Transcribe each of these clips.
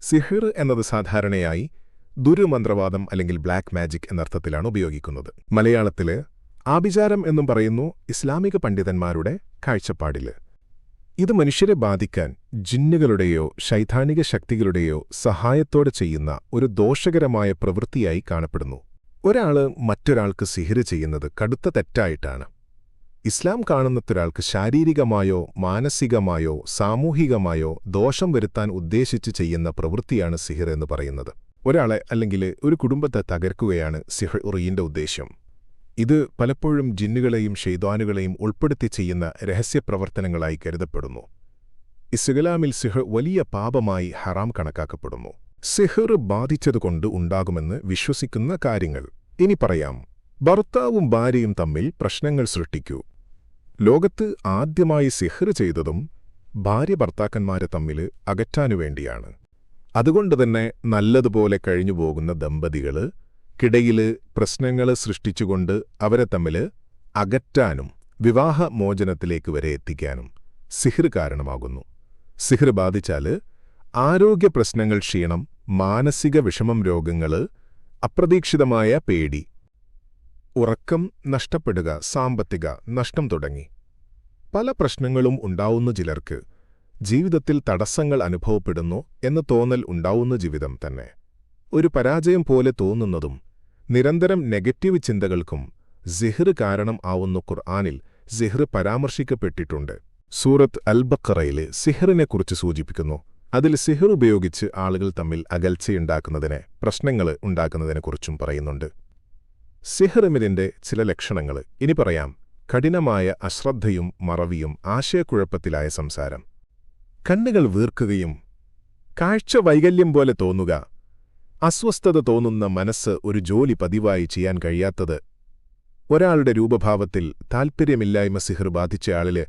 സിഹിർ എന്നത് സാധാരണയായി ദുരുമന്ത്രവാദം അല്ലെങ്കിൽ ബ്ലാക്ക് മാജിക് എന്നർത്ഥത്തിലാണ് ഉപയോഗിക്കുന്നത്. മലയാളത്തില് ആഭിചാരം എന്നും പറയുന്നു ഇസ്ലാമിക പണ്ഡിതന്മാരുടെ കാഴ്ചപ്പാടില്. ഇത് മനുഷ്യരെ ബാധിക്കാൻ ജിന്നുകളുടെയോ ശൈതാനിക ശക്തികളുടെയോ സഹായത്തോടെ ചെയ്യുന്ന ഒരു ദോഷകരമായ പ്രവൃത്തിയായി കാണപ്പെടുന്നു. ഒരാള് മറ്റൊരാൾക്ക് സിഹിർ ചെയ്യുന്നത് കടുത്ത തെറ്റായിട്ടാണ്. ഇസ്ലാം കാണുന്നതൊരാൾക്ക് ശാരീരികമായോ മാനസികമായോ സാമൂഹികമായോ ദോഷം വരുത്താൻ ഉദ്ദേശിച്ച് ചെയ്യുന്ന പ്രവൃത്തിയാണ് സിഹിർ എന്ന് പറയുന്നത്. ഒരാളെ അല്ലെങ്കിൽ ഒരു കുടുംബത്തെ തകർക്കുകയാണ് സിഹിറിന്റെ ഉദ്ദേശ്യം. ഇത് പലപ്പോഴും ജിന്നുകളെയും ഷെയ്താനുകളെയും ഉൾപ്പെടുത്തി ചെയ്യുന്ന രഹസ്യപ്രവർത്തനങ്ങളായി കരുതപ്പെടുന്നു. ഇസ്ലാമിൽ സിഹിർ വലിയ പാപമായി ഹറാം കണക്കാക്കപ്പെടുന്നു. സിഹിർ ബാധിച്ചതുകൊണ്ട് ഉണ്ടാകുമെന്ന് വിശ്വസിക്കുന്ന കാര്യങ്ങൾ ഇനി പറയാം. ഭർത്താവും ഭാര്യയും തമ്മിൽ പ്രശ്നങ്ങൾ സൃഷ്ടിക്കൂ. ലോകത്ത് ആദ്യമായി സിഹിർ ചെയ്തതും ഭാര്യ ഭർത്താക്കന്മാരെ തമ്മിൽ അകറ്റാനുവേണ്ടിയാണ്. അതുകൊണ്ടുതന്നെ നല്ലതുപോലെ കഴിഞ്ഞുപോകുന്ന ദമ്പതികള് കിടയില് പ്രശ്നങ്ങൾ സൃഷ്ടിച്ചുകൊണ്ട് അവരെ തമ്മിൽ അകറ്റാനും വിവാഹമോചനത്തിലേക്ക് വരെ എത്തിക്കാനും സിഹിർ കാരണമാകുന്നു. സിഹിർ ബാധിച്ചാല് ആരോഗ്യ പ്രശ്നങ്ങൾ, ക്ഷീണം, മാനസിക വിഷമം, രോഗങ്ങള്, അപ്രതീക്ഷിതമായ പേടി, ഉറക്കം നഷ്ടപ്പെടുക, സാമ്പത്തിക നഷ്ടം തുടങ്ങി പല പ്രശ്നങ്ങളും ഉണ്ടാവുന്ന ചിലർക്ക് ജീവിതത്തിൽ തടസ്സങ്ങൾ അനുഭവപ്പെടുന്നു എന്ന തോന്നൽ ഉണ്ടാവുന്ന ജീവിതം തന്നെ ഒരു പരാജയം പോലെ തോന്നുന്നതും നിരന്തരം നെഗറ്റീവ് ചിന്തകൾക്കും സിഹിർ കാരണം ആവുന്ന ഖുർആനിൽ സിഹിർ പരാമർശിക്കപ്പെട്ടിട്ടുണ്ട്. സൂറത്ത് അൽ-ബഖറയിലെ സിഹിറിനെക്കുറിച്ച് സൂചിപ്പിക്കുന്നു. അതിൽ സിഹിർ ഉപയോഗിച്ച് ആളുകൾ തമ്മിൽ അകൽച്ചയുണ്ടാക്കുന്നതിനെ, പ്രശ്നങ്ങൾ ഉണ്ടാക്കുന്നതിനെക്കുറിച്ചും പറയുന്നുണ്ട്. സിഹിറിന്റെ ചില ലക്ഷണങ്ങൾ ഇനി പറയാം. കഠിനമായ അശ്രദ്ധയും മറവിയും ആശയക്കുഴപ്പത്തിലായ സംസാരം, കണ്ണുകൾ വീർക്കുകയും കാഴ്ച വൈകല്യം പോലെ തോന്നുക, അസ്വസ്ഥത തോന്നുന്ന മനസ്സ്, ഒരു ജോലി പതിവായി ചെയ്യാൻ കഴിയാത്തത്, ഒരാളുടെ രൂപഭാവത്തിൽ താൽപ്പര്യമില്ലായ്മ. സിഹിർ ബാധിച്ചയാളില്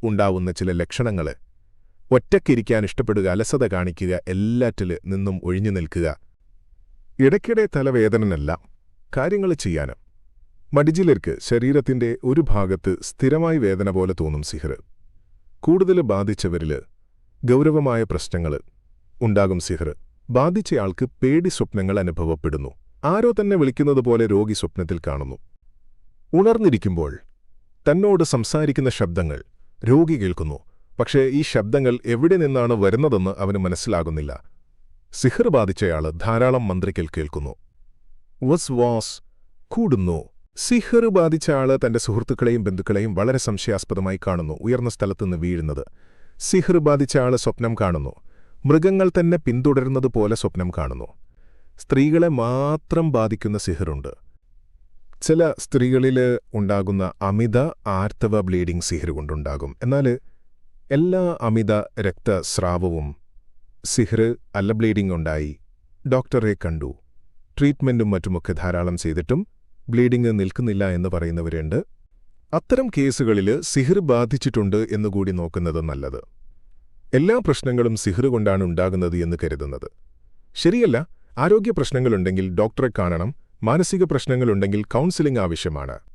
ഉണ്ടാവുന്ന ചില ലക്ഷണങ്ങൾ: ഒറ്റയ്ക്കിരിക്കാൻ ഇഷ്ടപ്പെടുക, അലസത കാണിക്കുക, എല്ലാറ്റില് നിന്നും ഒഴിഞ്ഞു നിൽക്കുക, ഇടയ്ക്കിടെ തലവേദനയല്ല കാര്യങ്ങൾ ചെയ്യാനും മടിച്ചിലർക്ക് ശരീരത്തിന്റെ ഒരു ഭാഗത്ത് സ്ഥിരമായി വേദന പോലെ തോന്നും. സിഹിർ കൂടുതൽ ബാധിച്ചവരില് ഗൗരവമായ പ്രശ്നങ്ങൾ ഉണ്ടാകും. സിഹിർ ബാധിച്ചയാൾക്ക് പേടി സ്വപ്നങ്ങൾ അനുഭവപ്പെടുന്നു. ആരോ തന്നെ വിളിക്കുന്നതുപോലെ രോഗി സ്വപ്നത്തിൽ കാണുന്നു. ഉണർന്നിരിക്കുമ്പോൾ തന്നോട് സംസാരിക്കുന്ന ശബ്ദങ്ങൾ രോഗി കേൾക്കുന്നു. പക്ഷേ ഈ ശബ്ദങ്ങൾ എവിടെ നിന്നാണ് വരുന്നതെന്ന് അവന് മനസ്സിലാകുന്നില്ല. സിഹിർ ബാധിച്ചയാള് ധാരാളം മന്ത്രിക്കൽ കേൾക്കുന്നു. വസ്വാസ് കൂടുന്നു. സിഹിർ ബാധിച്ച ആള് തന്റെ സുഹൃത്തുക്കളെയും ബന്ധുക്കളെയും വളരെ സംശയാസ്പദമായി കാണുന്നു. ഉയർന്ന സ്ഥലത്തുനിന്ന് വീഴുന്നത്. സിഹിർ ബാധിച്ച ആള് സ്വപ്നം കാണുന്നു. മൃഗങ്ങൾ തന്നെ പിന്തുടരുന്നതുപോലെ സ്വപ്നം കാണുന്നു. സ്ത്രീകളെ മാത്രം ബാധിക്കുന്ന സിഹിറുണ്ട്. ചില സ്ത്രീകളിൽ ഉണ്ടാകുന്ന അമിത ആർത്തവ ബ്ലീഡിംഗ് സിഹിർ കൊണ്ടുണ്ടാകും. എന്നാൽ എല്ലാ അമിത രക്തസ്രാവവും സിഹിർ അല്ല. ബ്ലീഡിംഗ് ഉണ്ടായി, ഡോക്ടറെ കണ്ടു, ട്രീറ്റ്മെന്റും മറ്റുമൊക്കെ ധാരാളം ചെയ്തിട്ടും ബ്ലീഡിംഗ് നിൽക്കുന്നില്ല എന്ന് പറയുന്നവരുണ്ട്. അത്തരം കേസുകളിൽ സിഹിർ ബാധിച്ചിട്ടുണ്ട് എന്നുകൂടി നോക്കുന്നത് നല്ലത്. എല്ലാ പ്രശ്നങ്ങളും സിഹിർ കൊണ്ടാണ് ഉണ്ടാകുന്നത് എന്ന് കരുതുന്നത് ശരിയല്ല. ആരോഗ്യ പ്രശ്നങ്ങളുണ്ടെങ്കിൽ ഡോക്ടറെ കാണണം. മാനസിക പ്രശ്നങ്ങളുണ്ടെങ്കിൽ കൗൺസിലിംഗ് ആവശ്യമാണ്.